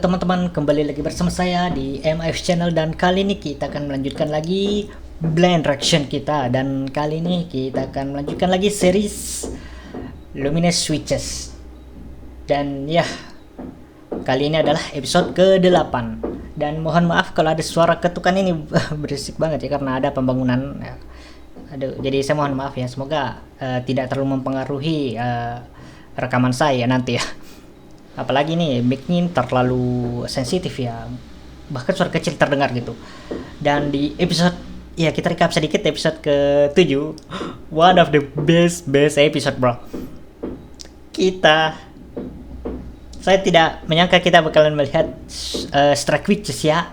Teman-teman, kembali lagi bersama saya di MIF Channel dan kali ini kita akan melanjutkan lagi blind reaction kita, dan kali ini kita akan melanjutkan lagi series Luminous Switches. Dan ya, kali ini adalah episode ke-8. Dan mohon maaf kalau ada suara ketukan ini berisik banget ya, karena ada pembangunan ya. Aduh, jadi saya mohon maaf ya, semoga tidak terlalu mempengaruhi rekaman saya nanti ya. Apalagi nih mic-nya terlalu sensitif ya, bahkan suara kecil terdengar gitu. Dan di episode, ya kita recap sedikit, episode ke-7, one of the best episode bro. Saya tidak menyangka kita bakalan melihat Strike Witches ya,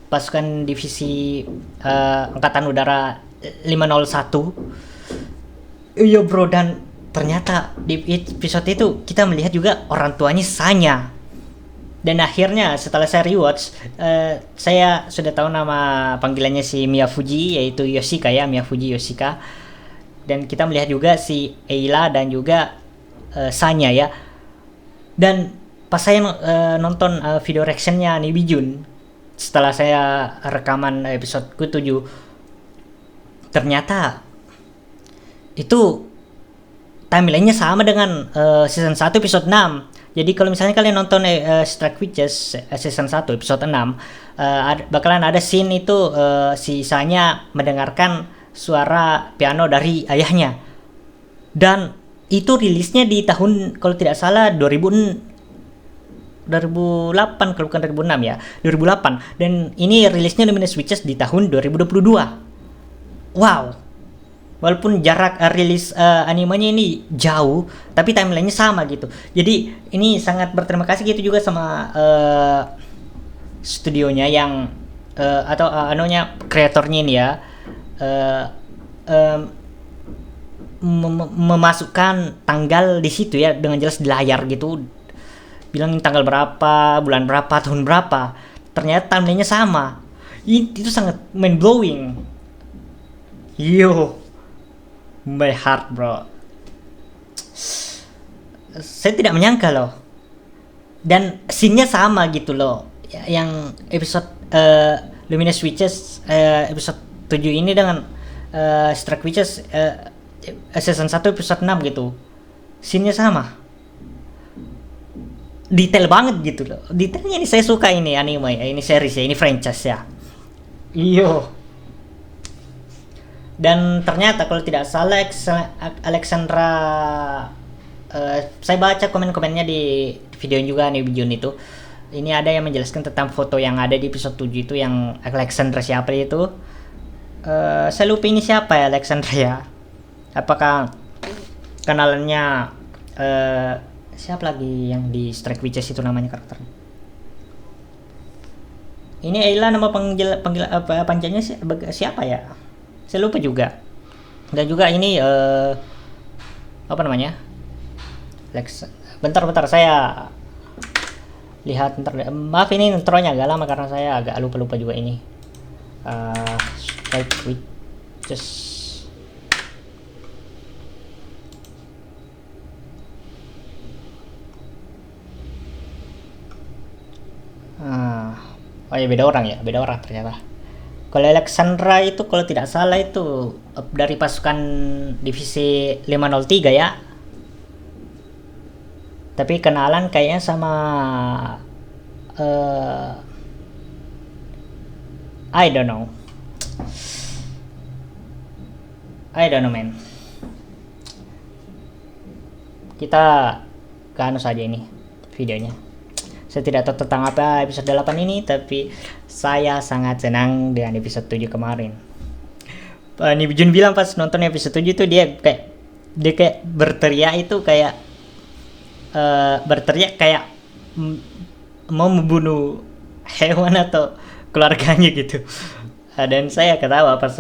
pasukan divisi angkatan udara 501. Iya bro, dan ternyata di episode itu kita melihat juga orang tuanya Sanya. Dan akhirnya setelah saya rewatch, saya sudah tahu nama panggilannya si Miyafuji, yaitu Yoshika ya, Miyafuji Yoshika. Dan kita melihat juga si Eila dan juga Sanya ya. Dan pas saya nonton video reactionnya Nibijun, setelah saya rekaman episode ke-7, ternyata itu timelinenya sama dengan season 1 episode 6. Jadi kalau misalnya kalian nonton Strike Witches season 1 episode 6, bakalan ada scene itu si Sanya mendengarkan suara piano dari ayahnya. Dan itu rilisnya di tahun, kalau tidak salah, 2008, kalau bukan 2006 ya, 2008. Dan ini rilisnya Luminous Witches di tahun 2022. Wow. Walaupun jarak rilis animenya ini jauh, tapi timelinenya sama gitu. Jadi ini sangat berterima kasih gitu juga sama studionya yang atau kreatornya ini ya, memasukkan tanggal di situ ya dengan jelas di layar gitu. Bilangin tanggal berapa, bulan berapa, tahun berapa. Ternyata timelinenya sama. Itu sangat mind blowing. Yo. My heart bro, saya tidak menyangka loh. Dan scene-nya sama gitu loh, yang episode Luminous Witches episode 7 ini dengan Strike Witches season 1 episode 6 gitu. Scene-nya sama, detail banget gitu loh. Detailnya ini saya suka, ini anime ya, ini series ya, ini franchise ya. Iyo. Dan ternyata kalau tidak salah Alexandra, saya baca komen-komennya di video juga nih Jun itu, ini ada yang menjelaskan tentang foto yang ada di episode 7 itu, yang Alexandra siapa itu, saya lupa ini siapa ya Alexandra ya, apakah kenalannya siapa lagi yang di Strike Witches itu namanya karakternya. Ini Ayla, nama panggil panjangnya siapa ya, saya lupa juga. Dan juga ini apa namanya, bentar saya lihat, maaf ini intronya agak lama karena saya agak lupa juga ini. Strike Witches. Oh ya, beda orang ternyata. Kalau Alexandra itu kalau tidak salah itu dari pasukan divisi 503 ya. Tapi kenalan kayaknya sama I don't know man. Kita ke anu saja ini videonya. Saya tidak tahu tentang apa episode 8 ini, tapi saya sangat senang dengan episode 7 kemarin. Nibijun bilang pas nonton episode 7 itu dia kayak berteriak itu kayak mau membunuh hewan atau keluarganya gitu. Dan saya ketawa pas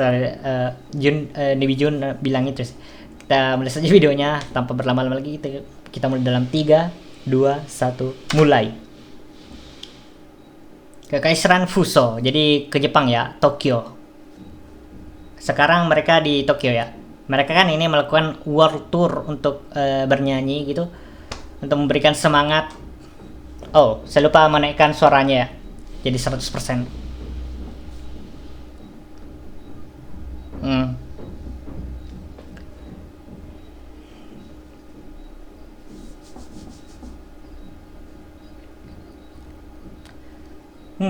Nibijun bilang itu. Kita mulai saja videonya tanpa berlama-lama lagi. Kita mulai dalam 3, 2, 1, mulai. Kekaisaran Fuso, jadi ke Jepang ya, Tokyo. Sekarang mereka di Tokyo ya. Mereka kan ini melakukan world tour untuk bernyanyi gitu, untuk memberikan semangat Oh, saya lupa menaikkan suaranya ya. Jadi 100%. Hmm.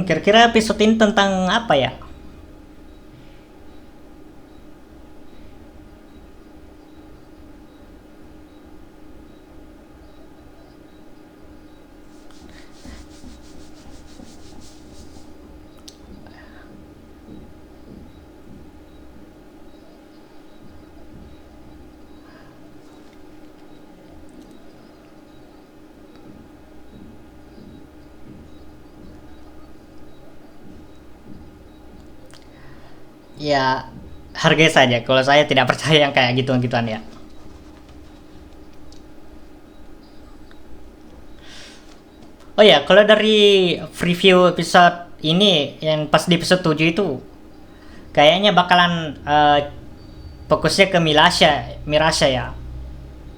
Kira-kira episode ini tentang apa ya? Ya, hargai saja. Kalau saya tidak percaya yang kayak gitu-gituan ya. Oh ya, kalau dari preview episode ini yang pas di episode 7 itu kayaknya bakalan fokusnya ke Mirasha ya.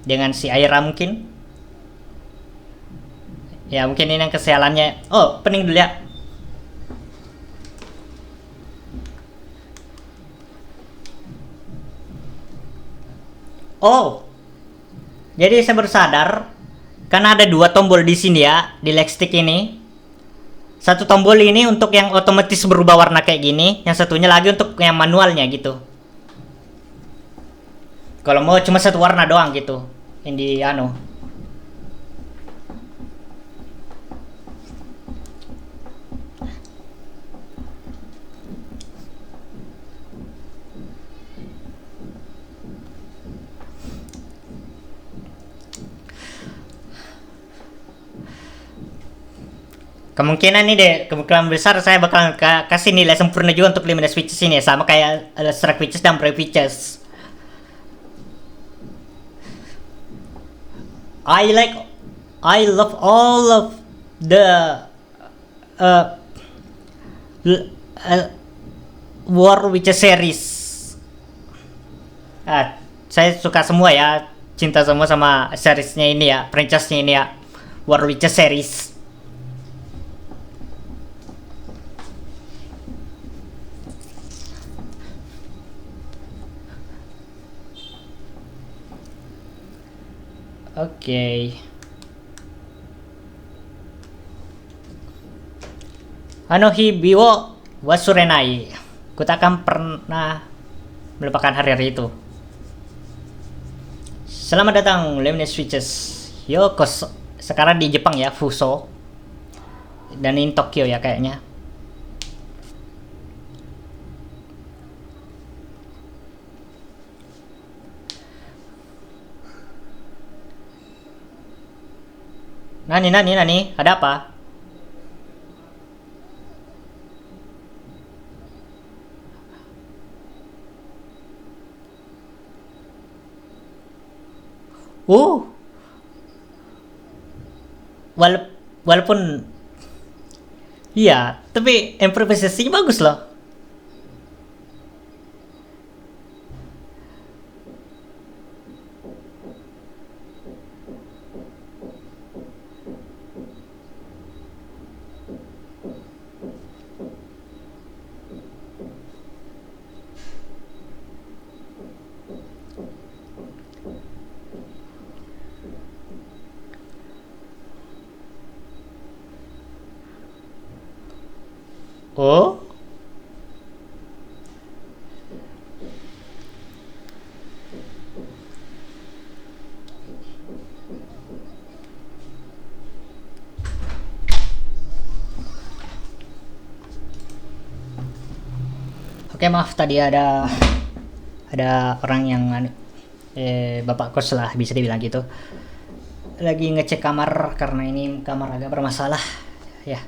Dengan si Aira mungkin. Ya, mungkin ini yang kesialannya. Oh, pening dulu ya. Oh, jadi saya baru sadar karena ada dua tombol di sini ya di leg stick ini. Satu tombol ini untuk yang otomatis berubah warna kayak gini, yang satunya lagi untuk yang manualnya gitu. Kalau mau cuma satu warna doang gitu. Yang di anu. Kemungkinan nih deh, kemungkinan besar saya bakal kasih nilai sempurna juga untuk Luminous Witches ini ya, sama kayak Strike Witches dan Brave Witches. I like, I love all of the uh, uh, War Witches series. Saya suka semua ya, cinta semua sama seriesnya ini ya, franchise-nya ini ya, War Witches series. Oke. Anohi biwo wasurenai. Ku takkan pernah melupakan hari-hari itu. Selamat datang Luminous Witches. Yo, sekarang di Jepang ya, Fuso. Dan ini Tokyo ya kayaknya. Nani, ada apa? Uh, wala- walaupun iya, tapi improvisasinya bagus loh. Oh, oke maaf tadi ada orang yang bapak kos lah bisa dibilang gitu. Lagi ngecek kamar karena ini kamar agak bermasalah ya.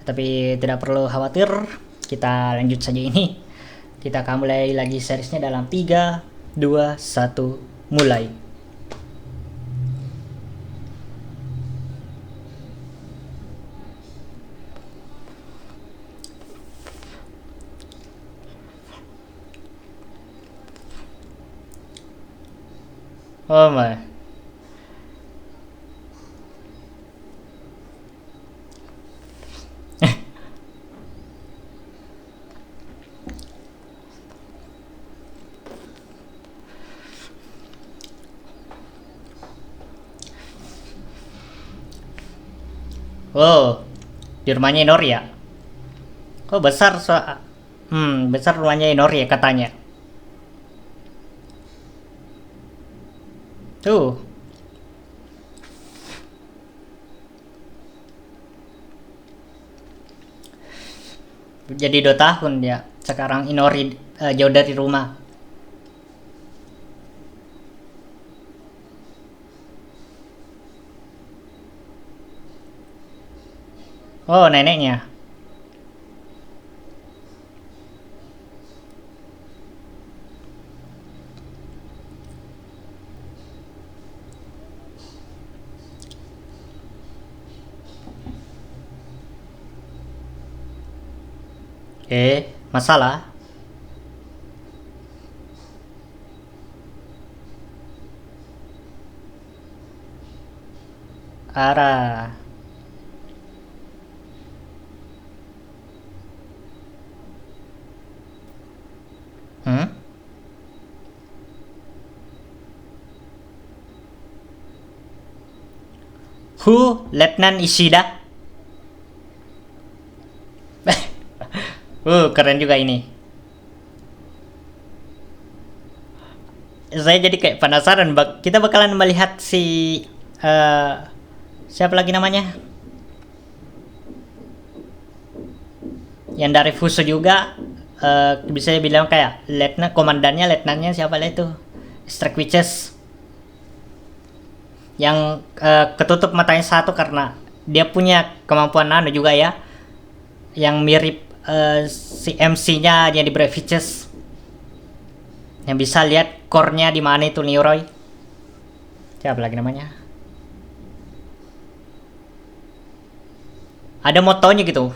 Tapi tidak perlu khawatir, kita lanjut saja ini. Kita akan mulai lagi seriesnya dalam 3, 2, 1, mulai. Oh my. Oh, di rumahnya Inori ya. Oh, besar besar rumahnya Inori ya katanya. Tuh, jadi 2 tahun ya. Sekarang Inori jauh dari rumah. Oh, neneknya. Masalah. Arah. Hmm? Who? Lieutenant Ishida? Keren juga ini. Saya jadi kayak penasaran, kita bakalan melihat si eh siapa lagi namanya? Yang dari Fuso juga, bisa dibilang kayak letnan, komandannya, letnannya siapa lah itu? Strike Witches yang ketutup matanya satu karena dia punya kemampuan nano juga ya, yang mirip si MC-nya yang di Brave Witches, yang bisa lihat core-nya di mana itu Leroy. Siapa lagi namanya? Ada motonya gitu.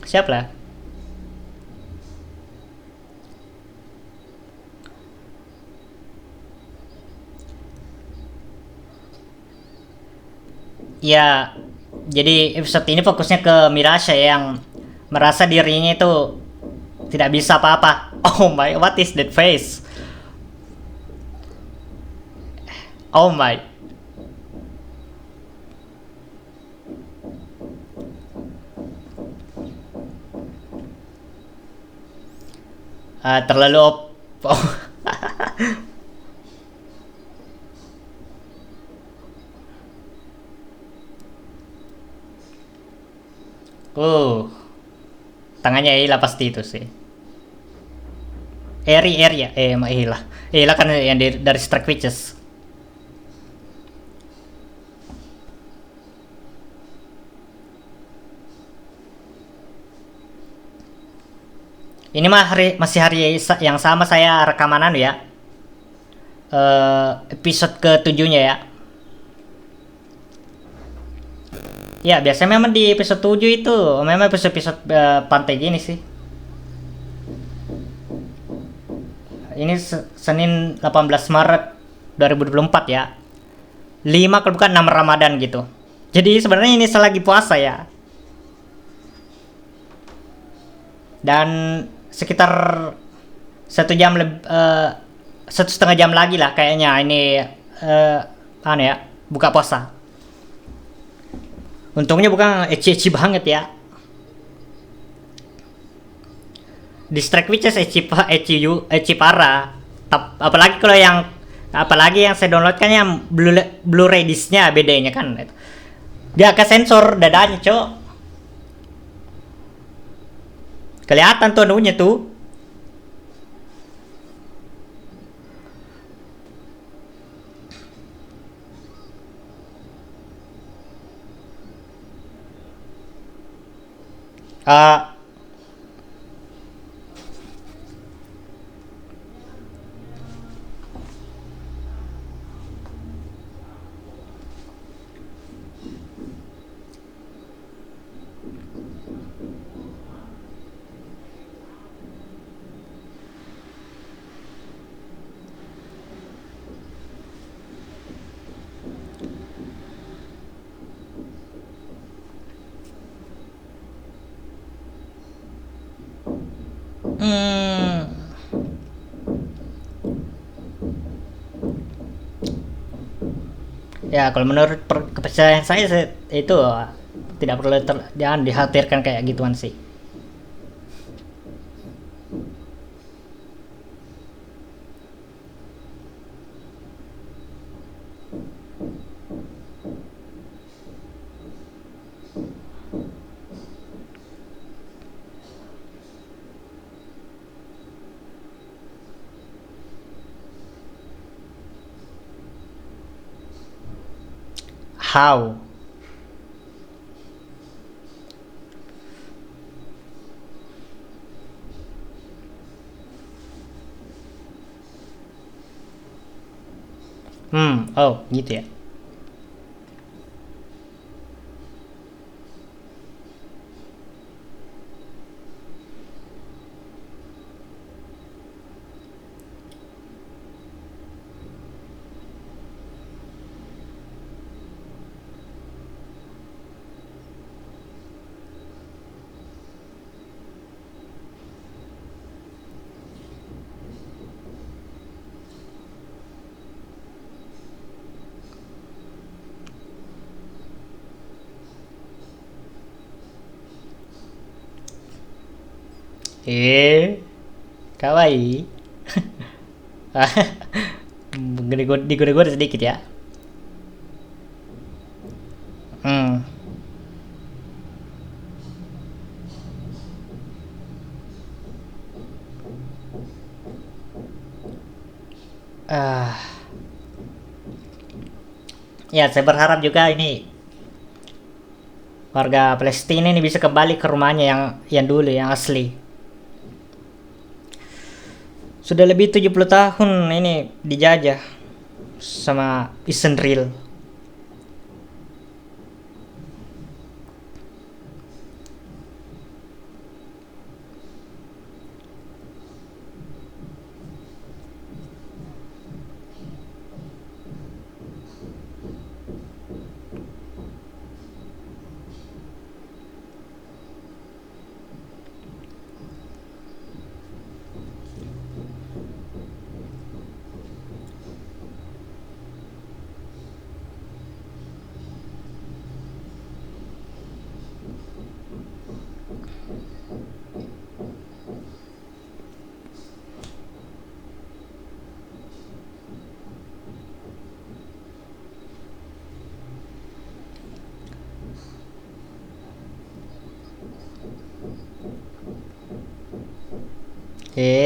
Siapa lah? Ya, jadi episode ini fokusnya ke Mirasha yang merasa dirinya itu tidak bisa apa-apa. Oh my, what is that face? Oh my. Terlalu oh. uh, tangannya Eila pasti itu sih. Eri ya, emang Eila. Eila kan yang dari Strike Witches. Ini mah masih hari yang sama saya rekaman ya. Episode ke-7-nya ya. Ya, biasanya memang di episode 7 itu memang episode-episode pantai gini sih. Ini Senin 18 Maret 2024 ya. 5 kalau bukan 6 Ramadan gitu. Jadi sebenarnya ini selagi puasa ya. Dan sekitar 1 jam 1,5 jam lagi lah kayaknya ini ya buka puasa. Untungnya bukan eci banget ya. Distract Witches eci parah. Apalagi yang saya download kan yang Blu-ray disc-nya bedanya kan. Dia ke sensor dadanya, Cok. Kelihatan tuh anunya tuh. Uh, Ya kalau menurut kepercayaan saya itu tidak perlu jangan dikhawatirkan kayak gituan sih. How? Oh gitu ya. Eh, kawaii. Digoda-goda sedikit ya. Hmm. Ah, ya saya berharap juga ini warga Palestina ini bisa kembali ke rumahnya yang dulu yang asli. Sudah lebih 70 tahun ini dijajah sama Israel.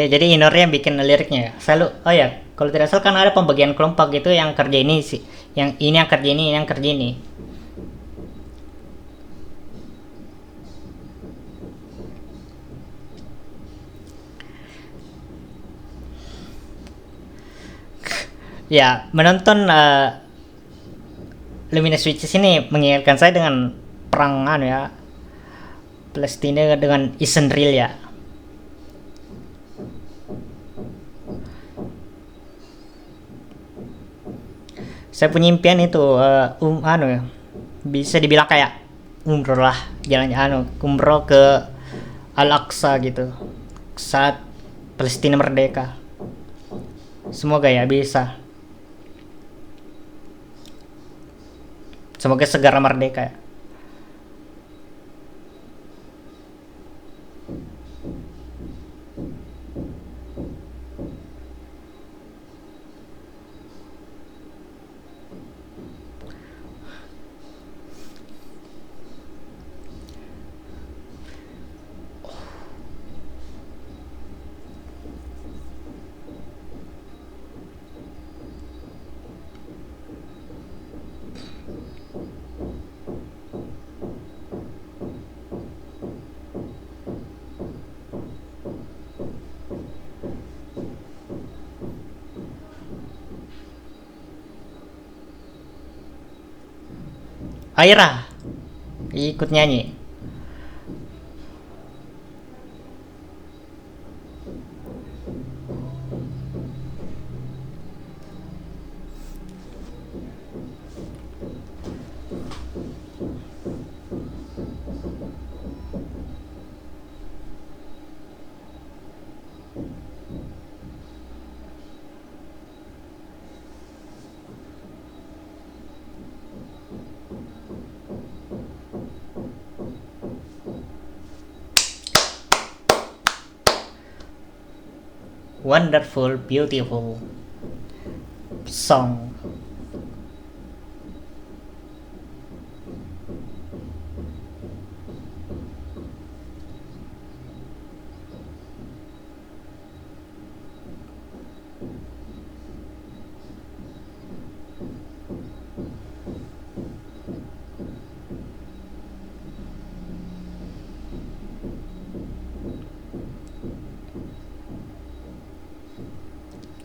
Jadi Inor yang bikin liriknya ya. Selalu, oh ya, kalau tidak salah kan ada pembagian kelompok gitu yang kerja ini sih, yang ini yang kerja ini, yang kerja ini. Ya, menonton Luminous Witches ini mengingatkan saya dengan perang ya, Palestina dengan Israel ya. Saya punya impian itu ya, bisa dibilang kayak umroh lah, jalan umroh ke Al Aqsa gitu saat Palestina merdeka. Semoga ya bisa. Semoga segera merdeka ya. Aira ikut nyanyi. wonderful, beautiful song.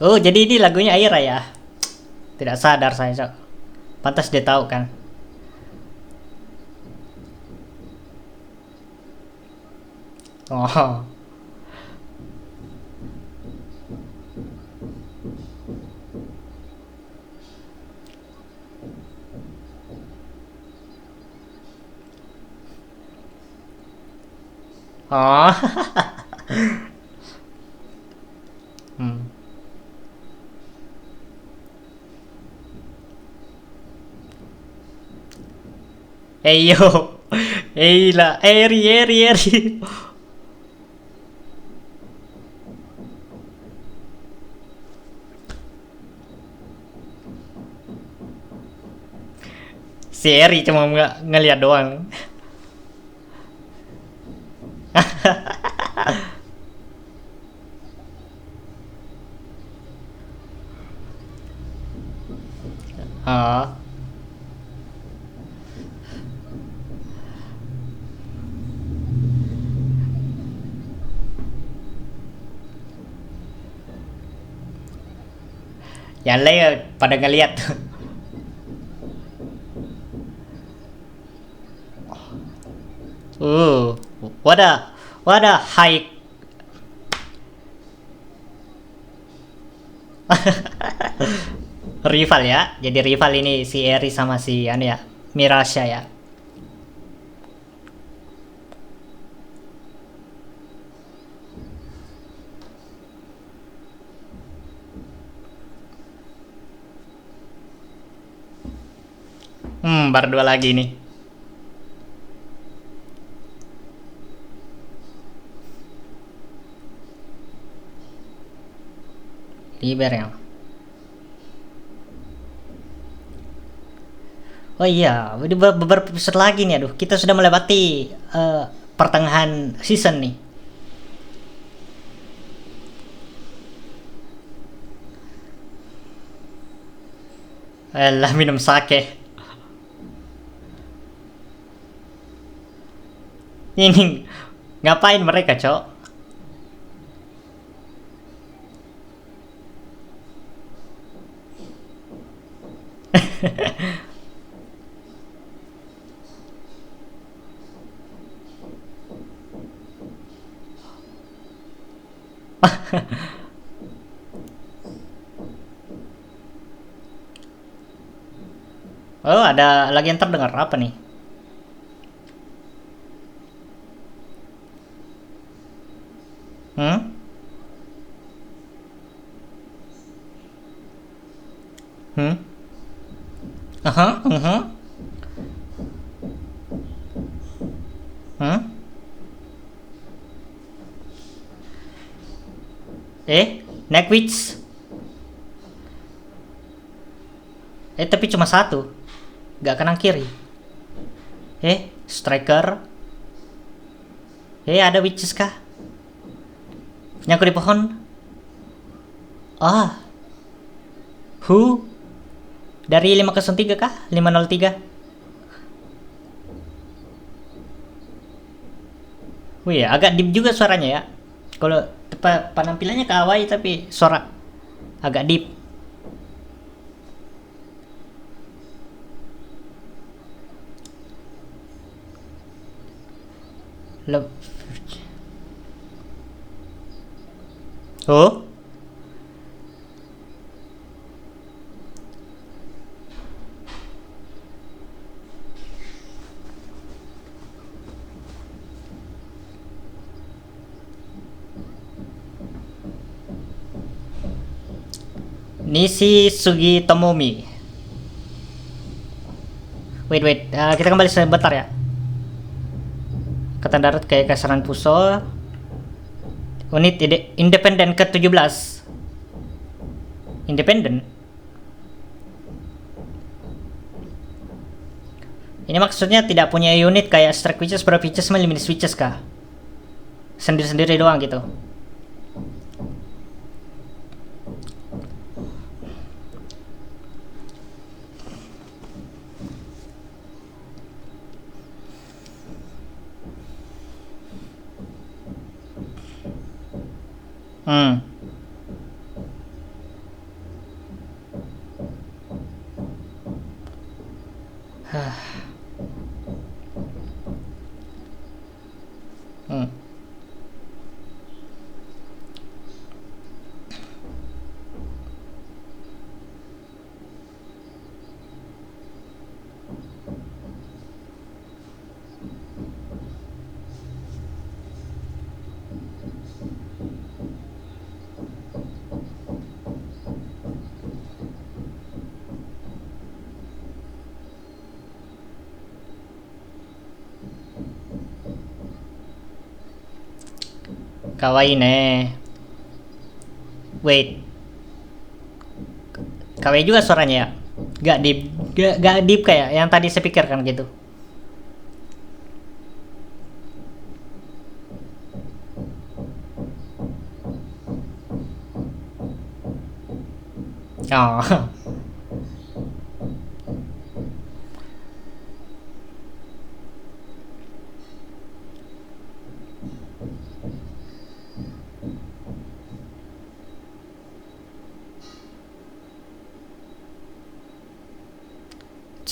Oh, jadi ini lagunya Aira ya? Tidak sadar saya, Cok. Pantas dia tahu kan. Oh. Oh. Hmm. Eyo. Eila, Eri. Si Eri cuma ngeliat doang. Oh. Yang lain pada ngeliat. uh, what a high. Rival ya. Jadi rival ini si Eri sama si anu ya, Mirasha ya. Baru dua lagi nih. Liber yang. Oh iya, udah beberapa episode lagi nih. Aduh, kita sudah melewati pertengahan season nih. Lah minum sake. Ini ngapain mereka, Cok? Oh, ada lagi yang terdengar apa nih? Hmm? Hmm? Aha, Hmm? Neck witch. Tapi cuma satu. Gak kanan kiri. Striker. Ada witches kah? Nyangkut di pohon. Ah. Who? Dari 503 kah? 503. Wih, agak deep juga suaranya ya. Kalau penampilannya kawaii tapi suara agak deep. Love. Oh? Nishi Sugi Tomomi. Wait. Kita kembali sebentar ya. Kata darat kayak kasaran Puso. Unit independen ke-17. Independen. Ini maksudnya tidak punya unit kayak strike witches, pro witches, sama luminous witches kah? Sendiri-sendiri doang gitu. Hmm. Hmm. Kawaii ne. Wait. Kawaii juga suaranya ya? Gak deep kayak yang tadi saya pikirkan gitu. Oh.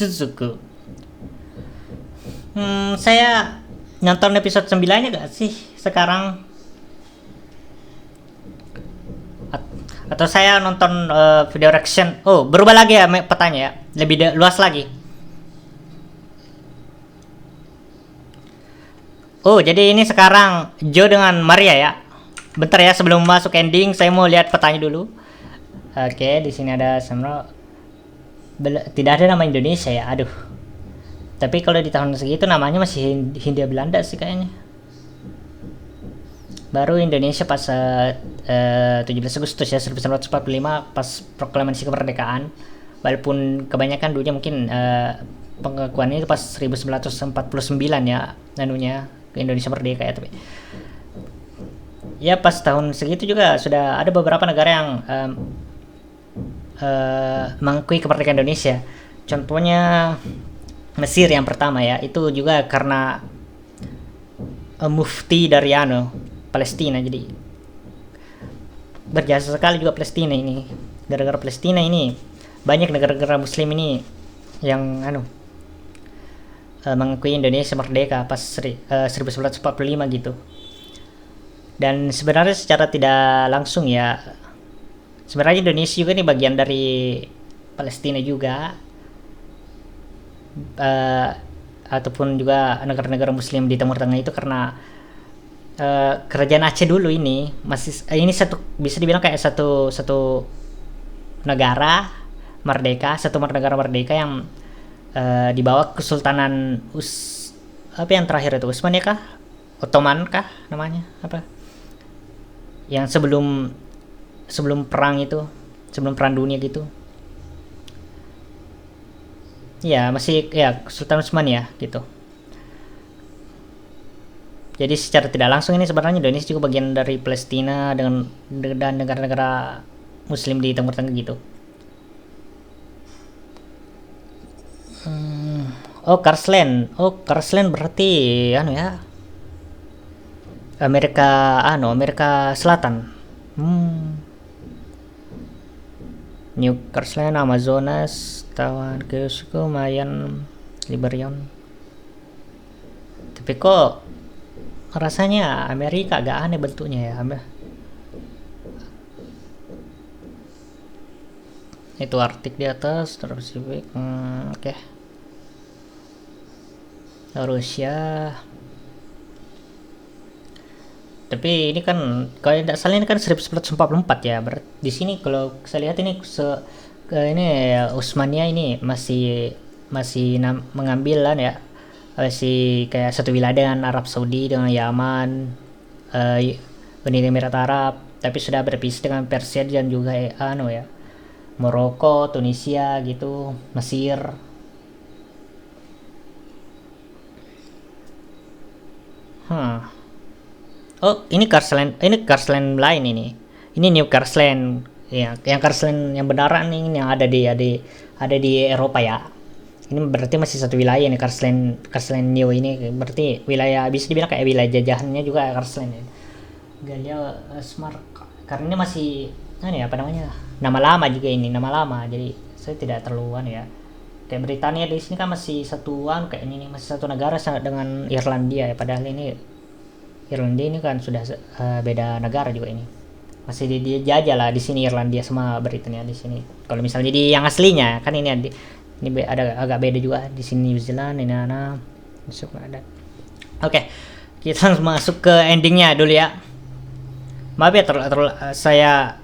Suzuku. Saya nonton episode 9-nya gak sih sekarang? Atau saya nonton video reaction. Oh, berubah lagi ya petanya ya. Lebih luas lagi. Oh, jadi ini sekarang Joe dengan Maria ya. Bentar ya, sebelum masuk ending saya mau lihat petanya dulu. Oke, di sini ada Samro. Tidak ada nama Indonesia ya. Aduh. Tapi kalau di tahun segitu namanya masih Hindia Belanda sih kayaknya. Baru Indonesia pas 17 Agustus ya 1945 pas proklamasi kemerdekaan. Walaupun kebanyakan dulunya mungkin pengakuan itu pas 1949 ya anunya ke Indonesia merdeka ya, tapi ya pas tahun segitu juga sudah ada beberapa negara yang mengakui kemerdekaan Indonesia. Contohnya Mesir yang pertama ya, itu juga karena mufti dari Palestina, jadi berjasa sekali juga Palestina ini. Gara-gara Palestina ini banyak negara-negara Muslim ini yang mengakui Indonesia merdeka pas 1945 gitu. Dan sebenarnya secara tidak langsung ya, sebenarnya Indonesia juga ini bagian dari Palestina juga, ataupun juga negara-negara Muslim di Timur Tengah itu karena kerajaan Aceh dulu ini masih ini bisa dibilang kayak satu negara merdeka, negara merdeka yang di bawah Kesultanan apa yang terakhir itu, Utsmaniyah kah? Ottoman kah namanya? Apa? Yang sebelum perang itu, sebelum perang dunia gitu. Ya, masih ya Sultan Utsmaniyah gitu. Jadi secara tidak langsung ini sebenarnya Indonesia juga bagian dari Palestina dan negara-negara Muslim di Timur Tengah gitu. Oh, Karsland berarti ya. Amerika Selatan. New Karsland, Amazonas, Tawan, Kyosuke, Mayan, Liberion. Tapi kok rasanya Amerika agak aneh bentuknya ya. Itu Arktik di atas, terus oke. Rusia. Tapi ini kan kalau tidak salah ini kan 1944 ya. Di sini kalau saya lihat ini ini Utsmaniyah ini masih mengambil ya, masih kayak satu wilayah dengan Arab Saudi, dengan Yaman, Uni Emirat Arab, tapi sudah berpisah dengan Persia dan juga ya Maroko, Tunisia gitu, Mesir. Oh, ini Karsland lain ini. Ini New Karsland. Ya, yang Karsland yang beneran nih, yang ada di Eropa ya. Ini berarti masih satu wilayah nih, Karsland New ini berarti wilayah, bisa dibilang kayak wilayah jajahannya juga Karsland ya. Galia Smart, karena ini masih apa namanya? Nama lama juga ini, nama lama. Jadi saya tidak terlalu ya. Kayak Britania di sini kan masih satuan kayak ini, masih satu negara dengan Irlandia ya, padahal ini Irlandia ini kan sudah beda negara juga ini. Masih dijajah lah di sini Irlandia sama Britania di sini. Kalau misalnya di yang aslinya kan ini ada agak beda juga di sini, New Zealand ini masuk ada. Oke, kita masuk ke endingnya dulu ya. Maaf ya saya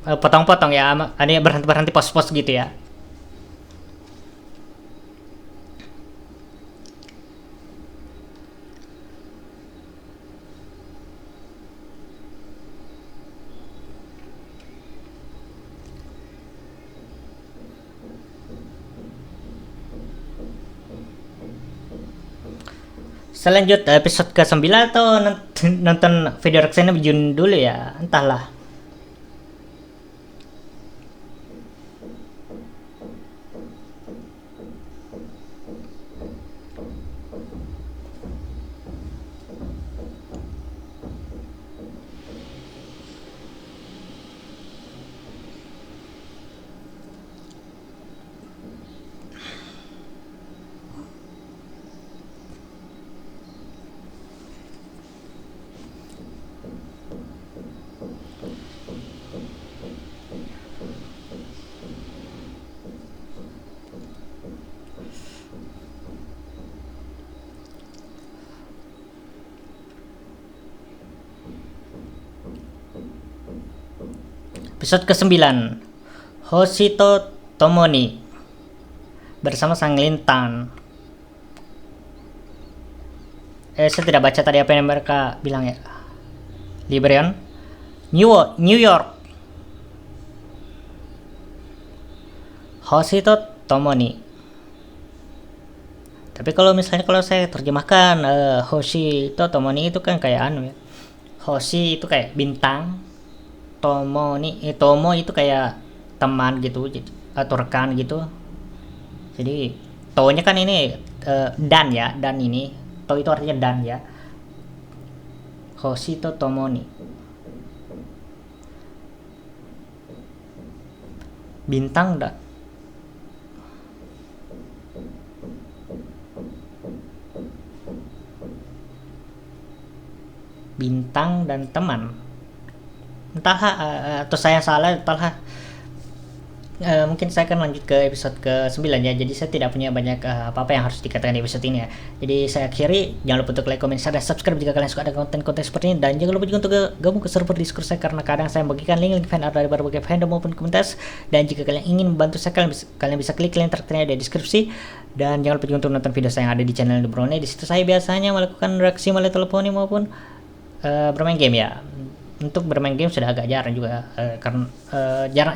potong-potong ya, ada berhenti pos-pos gitu ya. Selanjut episode ke-9 atau nonton video reaction Jun dulu ya, entahlah. Episode ke-9, Hoshito Tomoni bersama Sang Lintang. Saya tidak baca tadi apa yang mereka bilang ya. Liberion, New York. Hoshito Tomoni. Tapi kalau misalnya kalau saya terjemahkan Hoshito Tomoni itu kan kayak ya. Hoshi itu kayak bintang. Tomo itu kayak teman gitu atau rekan gitu. Jadi to-nya kan ini dan ya, dan ini to itu artinya dan ya. Hoshito Tomoni, bintang dan teman. Entahlah atau saya salah, entahlah. Mungkin saya akan lanjut ke episode ke-9 ya. Jadi saya tidak punya banyak apa-apa yang harus dikatakan di episode ini ya. Jadi saya akhiri, jangan lupa untuk like, comment, share, dan subscribe jika kalian suka ada konten-konten seperti ini. Dan jangan lupa juga untuk gabung ke server Discord saya, karena kadang saya membagikan link fan art dari berbagai fandom maupun komunitas. Dan jika kalian ingin membantu saya, kalian bisa klik link tertera di deskripsi. Dan jangan lupa juga untuk nonton video saya yang ada di channel The Brownie. Di situ saya biasanya melakukan reaksi melalui telepon maupun bermain game ya. Untuk bermain game sudah agak jarang juga karena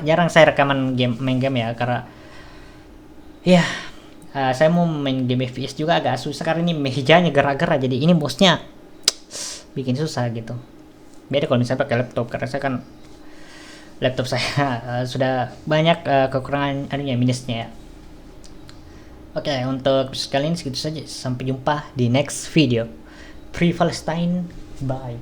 jarang saya rekaman main game ya, karena ya saya mau main game FPS juga agak susah karena ini mejanya gerak-gerak, jadi ini mouse-nya bikin susah gitu. Beda kalau misalnya pakai laptop, karena saya kan laptop saya sudah banyak kekurangan minusnya ya. Oke, untuk sekali ini segitu saja, sampai jumpa di next video. Pre-Palestine, bye.